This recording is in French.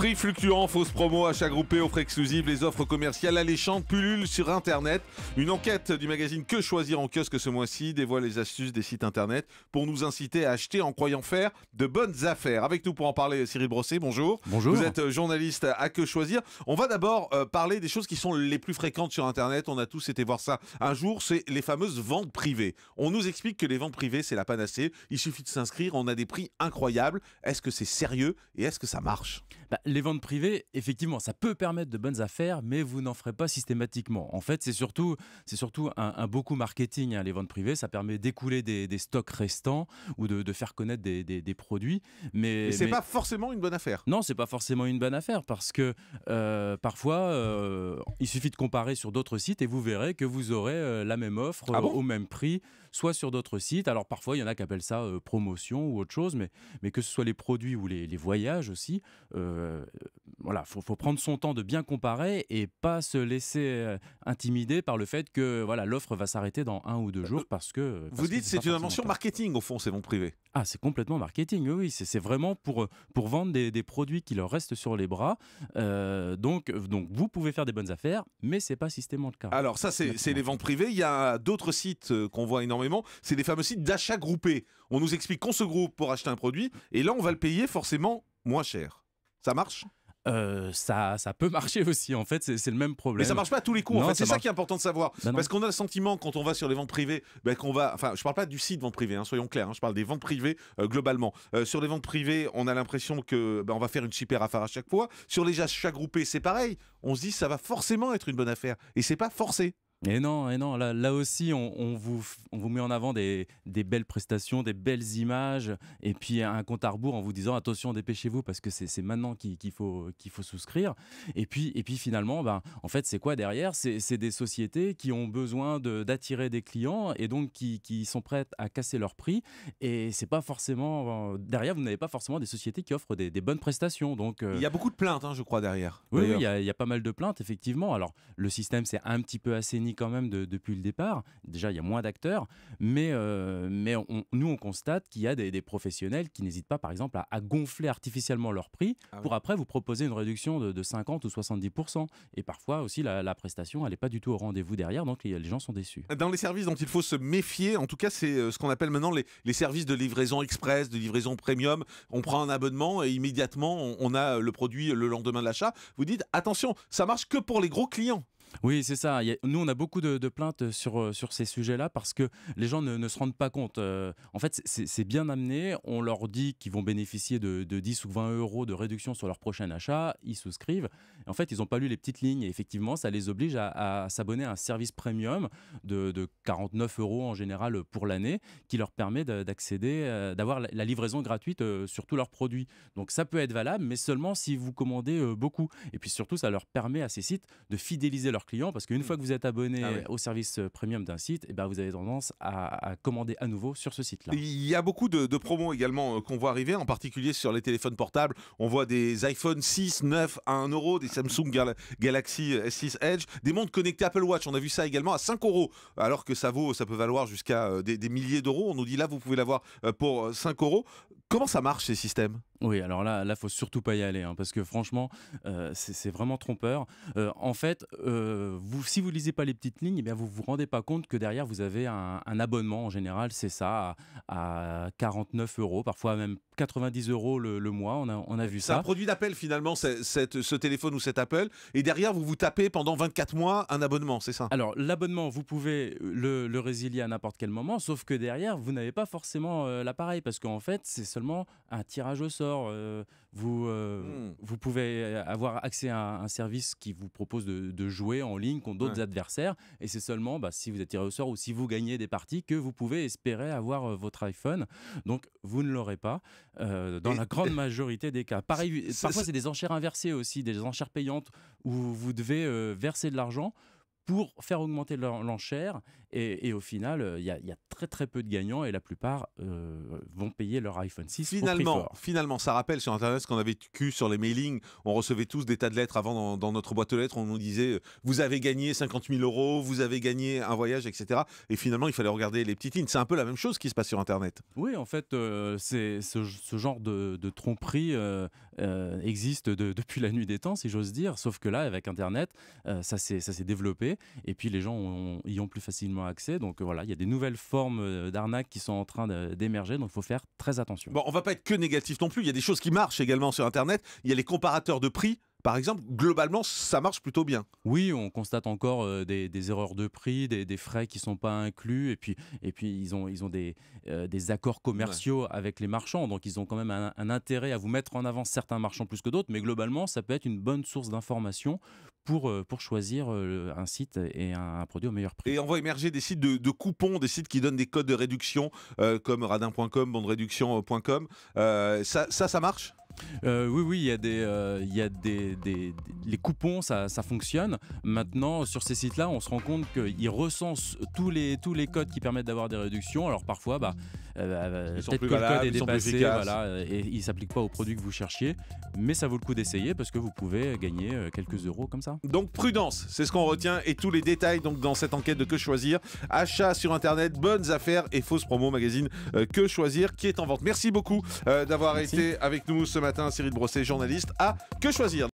Prix fluctuants, fausses promos, achats groupés, offres exclusives, les offres commerciales alléchantes pullulent sur Internet. Une enquête du magazine Que choisir en kiosque ce mois-ci dévoile les astuces des sites Internet pour nous inciter à acheter en croyant faire de bonnes affaires. Avec nous pour en parler, Cyril Brosset, bonjour. Bonjour. Vous êtes journaliste à Que choisir. On va d'abord parler des choses qui sont les plus fréquentes sur Internet. On a tous été voir ça un jour, c'est les fameuses ventes privées. On nous explique que les ventes privées, c'est la panacée. Il suffit de s'inscrire, on a des prix incroyables. Est-ce que c'est sérieux et est-ce que ça marche ? Les ventes privées, effectivement, ça peut permettre de bonnes affaires, mais vous n'en ferez pas systématiquement. En fait, c'est surtout un beau coup marketing, hein, les ventes privées. Ça permet d'écouler des stocks restants ou de faire connaître des produits. Mais c'est pas forcément une bonne affaire. Non, c'est pas forcément une bonne affaire parce que parfois, il suffit de comparer sur d'autres sites et vous verrez que vous aurez la même offre au même prix, soit sur d'autres sites. Alors parfois, il y en a qui appellent ça promotion ou autre chose, mais que ce soit les produits ou les voyages aussi, voilà, faut prendre son temps de bien comparer et pas se laisser intimider par le fait que voilà, l'offre va s'arrêter dans 1 ou 2 jours parce que vous dites c'est une invention marketing au fond, ces ventes privées. Ah, c'est complètement marketing, oui. C'est vraiment pour vendre des produits qui leur restent sur les bras. Donc vous pouvez faire des bonnes affaires, mais c'est pas systématiquement le cas. Alors ça, c'est les ventes privées. Il y a d'autres sites qu'on voit énormément. C'est les fameux sites d'achat groupés. On nous explique qu'on se groupe pour acheter un produit et là, on va le payer forcément moins cher. Ça marche ? Ça peut marcher aussi, en fait, c'est le même problème. Mais ça marche pas à tous les coups, non, en fait, c'est ça marche... qui est important de savoir. Parce qu'on a le sentiment, quand on va sur les ventes privées, qu'on va... Enfin, je parle pas du site vente privée, hein, soyons clairs, hein, je parle des ventes privées globalement. Sur les ventes privées, on a l'impression que on va faire une super affaire à chaque fois. Sur les achats groupés, c'est pareil. On se dit, ça va forcément être une bonne affaire. Et c'est pas forcé. Et non, là aussi, on vous met en avant des belles prestations, des belles images, et puis un compte à rebours en vous disant attention, dépêchez-vous parce que c'est maintenant qu'il faut souscrire. Et puis finalement, en fait, c'est quoi derrière ? C'est des sociétés qui ont besoin d'attirer des clients et donc qui sont prêtes à casser leur prix. Et c'est pas forcément derrière, vous n'avez pas forcément des sociétés qui offrent des bonnes prestations. Donc il y a beaucoup de plaintes, hein, je crois, derrière. Oui, il y a pas mal de plaintes effectivement. Alors le système s'est un petit peu assaini quand même depuis le départ. Déjà, il y a moins d'acteurs, mais nous, on constate qu'il y a des professionnels qui n'hésitent pas, par exemple, à gonfler artificiellement leur prix pour après vous proposer une réduction de 50 ou 70%. Et parfois aussi, la prestation, elle n'est pas du tout au rendez-vous derrière, donc les gens sont déçus. Dans les services dont il faut se méfier, en tout cas, c'est ce qu'on appelle maintenant les services de livraison express, de livraison premium. On prend un abonnement et immédiatement, on a le produit le lendemain de l'achat. Vous dites, attention, ça marche que pour les gros clients. Oui, c'est ça. Nous, on a beaucoup de plaintes sur ces sujets-là parce que les gens ne se rendent pas compte. En fait, c'est bien amené. On leur dit qu'ils vont bénéficier de 10 ou 20 euros de réduction sur leur prochain achat. Ils souscrivent. Et en fait, ils n'ont pas lu les petites lignes. Et effectivement, ça les oblige à s'abonner à un service premium de 49 euros en général pour l'année qui leur permet d'accéder, d'avoir la livraison gratuite sur tous leurs produits. Donc, ça peut être valable, mais seulement si vous commandez beaucoup. Et puis surtout, ça leur permet à ces sites de fidéliser leurs clients parce qu'une fois que vous êtes abonné au service premium d'un site, vous avez tendance à commander à nouveau sur ce site-là. Il y a beaucoup de promos également qu'on voit arriver, en particulier sur les téléphones portables. On voit des iPhone 6, 9 à 1 euro, des Samsung Galaxy S6 Edge, des montres connectées Apple Watch. On a vu ça également à 5 euros, alors que ça peut valoir jusqu'à des milliers d'euros. On nous dit là, vous pouvez l'avoir pour 5 euros. Comment ça marche ces systèmes ? Oui, alors là, faut surtout pas y aller, hein, parce que franchement, c'est vraiment trompeur. En fait, si vous lisez pas les petites lignes, vous vous rendez pas compte que derrière vous avez un abonnement en général, c'est ça, à 49 euros, parfois même 90 euros le mois. On a vu ça. C'est un produit d'appel finalement, ce téléphone ou cet Apple, et derrière vous tapez pendant 24 mois un abonnement, c'est ça ? Alors l'abonnement, vous pouvez le résilier à n'importe quel moment, sauf que derrière vous n'avez pas forcément l'appareil, parce qu'en fait c'est seulement un tirage au sort. Vous pouvez avoir accès à un service qui vous propose de jouer en ligne contre d'autres adversaires, et c'est seulement si vous êtes tiré au sort ou si vous gagnez des parties que vous pouvez espérer avoir votre iPhone. Donc vous ne l'aurez pas dans la grande majorité des cas. Pareil, parfois c'est des enchères inversées aussi, des enchères payantes où vous devez verser de l'argent pour faire augmenter l'enchère et au final, il y a très très peu de gagnants et la plupart vont payer leur iPhone 6 au prix fort. Finalement, ça rappelle sur Internet ce qu'on avait vécu sur les mailings. On recevait tous des tas de lettres avant dans notre boîte aux lettres. On nous disait vous avez gagné 50 000 euros, vous avez gagné un voyage, etc. Et finalement, il fallait regarder les petites lignes. C'est un peu la même chose qui se passe sur Internet. Oui, en fait, c'est ce genre de tromperie existe depuis la nuit des temps, si j'ose dire. Sauf que là, avec Internet, ça s'est développé et puis les gens y ont plus facilement accès. Donc voilà, il y a des nouvelles formes d'arnaques qui sont en train d'émerger. Donc il faut faire très attention. Bon, on va pas être que négatif non plus. Il y a des choses qui marchent également sur Internet. Il y a les comparateurs de prix. Par exemple, globalement, ça marche plutôt bien. Oui, on constate encore des erreurs de prix, des frais qui ne sont pas inclus, et puis ils ont des accords commerciaux avec les marchands, donc ils ont quand même un intérêt à vous mettre en avant certains marchands plus que d'autres, mais globalement, ça peut être une bonne source d'information pour choisir un site et un produit au meilleur prix. Et on voit émerger des sites de coupons, des sites qui donnent des codes de réduction, comme radin.com, bonderéduction.com. Ça marche ? Oui, il y a les coupons, ça fonctionne. Maintenant, sur ces sites-là, on se rend compte qu'ils recensent tous les codes qui permettent d'avoir des réductions. Alors parfois, peut-être que le code est dépassé, et il ne s'applique pas au produit que vous cherchiez. Mais ça vaut le coup d'essayer parce que vous pouvez gagner quelques euros comme ça. Donc prudence, c'est ce qu'on retient. Et tous les détails donc, dans cette enquête de Que Choisir. Achat sur Internet, bonnes affaires et fausses promos, magazine Que Choisir qui est en vente. Merci beaucoup d'avoir été avec nous ce matin. Cyril Brosset, journaliste à Que Choisir.